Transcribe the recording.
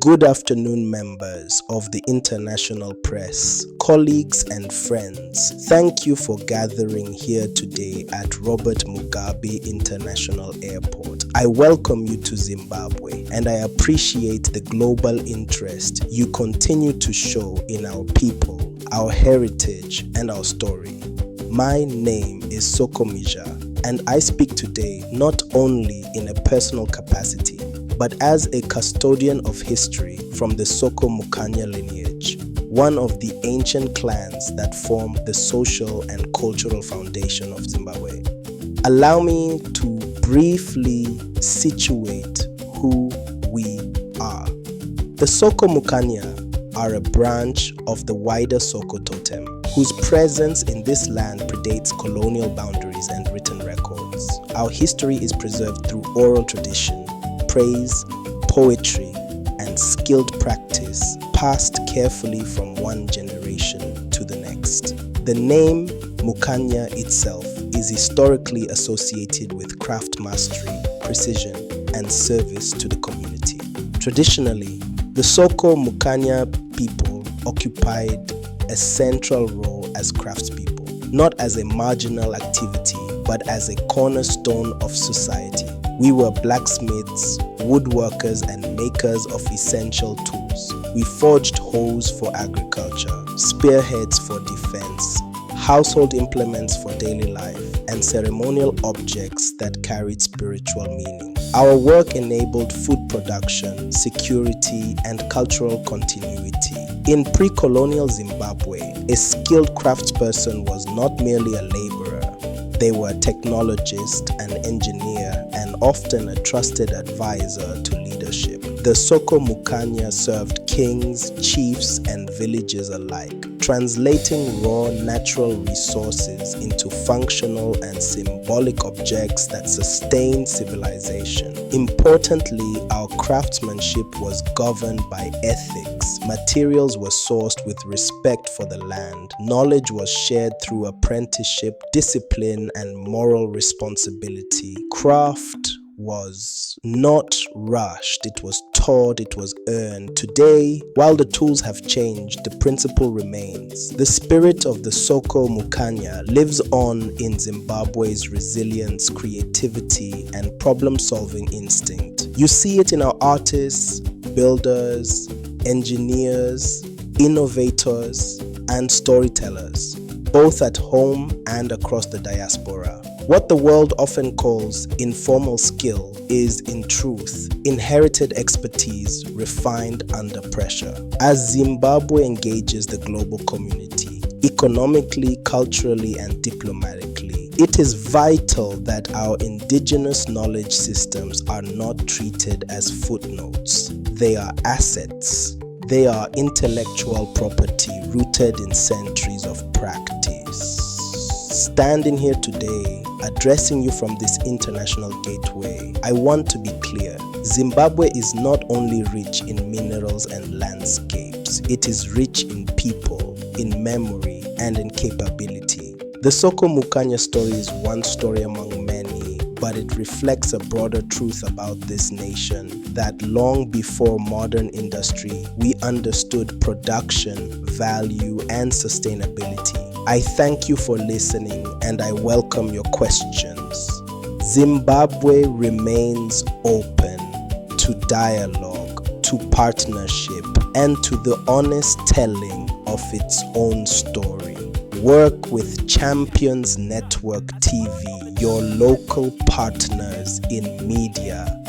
Good afternoon, members of the international press, colleagues and friends. Thank you for gathering here today at Robert Mugabe International Airport. I welcome you to Zimbabwe, and I appreciate the global interest you continue to show in our people, our heritage, and our story. My name is Soko, and I speak today not only in a personal capacity, but as a custodian of history from the Soko Mukanya lineage, one of the ancient clans that form the social and cultural foundation of Zimbabwe. Allow me to briefly situate who we are. The Soko Mukanya are a branch of the wider Soko totem, whose presence in this land predates colonial boundaries and written records. Our history is preserved through oral tradition, praise, poetry, and skilled practice passed carefully from one generation to the next. The name Mukanya itself is historically associated with craft mastery, precision, and service to the community. Traditionally, the Soko Mukanya people occupied a central role as craftspeople, not as a marginal activity, but as a cornerstone of society. We were blacksmiths, woodworkers, and makers of essential tools. We forged hoes for agriculture, spearheads for defense, household implements for daily life, and ceremonial objects that carried spiritual meaning. Our work enabled food production, security, and cultural continuity. In pre-colonial Zimbabwe, a skilled craftsperson was not merely a laborer. They were a technologist, an engineer, and often a trusted advisor to leadership. The Soko Mukanya served kings, chiefs, and villagers alike, translating raw natural resources into functional and symbolic objects that sustained civilization. Importantly, our craftsmanship was governed by ethics. Materials were sourced with respect for the land. Knowledge was shared through apprenticeship, discipline, and moral responsibility. Craft was not rushed, it was taught, it was earned. Today, while the tools have changed, the principle remains. The spirit of the Soko Mukanya lives on in Zimbabwe's resilience, creativity, and problem-solving instinct. You see it in our artists, builders, engineers, innovators, and storytellers, both at home and across the diaspora. What the world often calls informal skill is, in truth, inherited expertise refined under pressure. As Zimbabwe engages the global community, economically, culturally, and diplomatically, it is vital that our indigenous knowledge systems are not treated as footnotes. They are assets. They are intellectual property rooted in centuries of practice. Standing here today, addressing you from this international gateway, I want to be clear. Zimbabwe is not only rich in minerals and landscapes, it is rich in people, in memory, and in capability. The Soko Mukanya story is one story among many, but it reflects a broader truth about this nation, that long before modern industry, we understood production, value, and sustainability. I thank you for listening, and I welcome your questions. Zimbabwe remains open to dialogue, to partnership, and to the honest telling of its own story. Work with Champions Network TV, your local partners in media,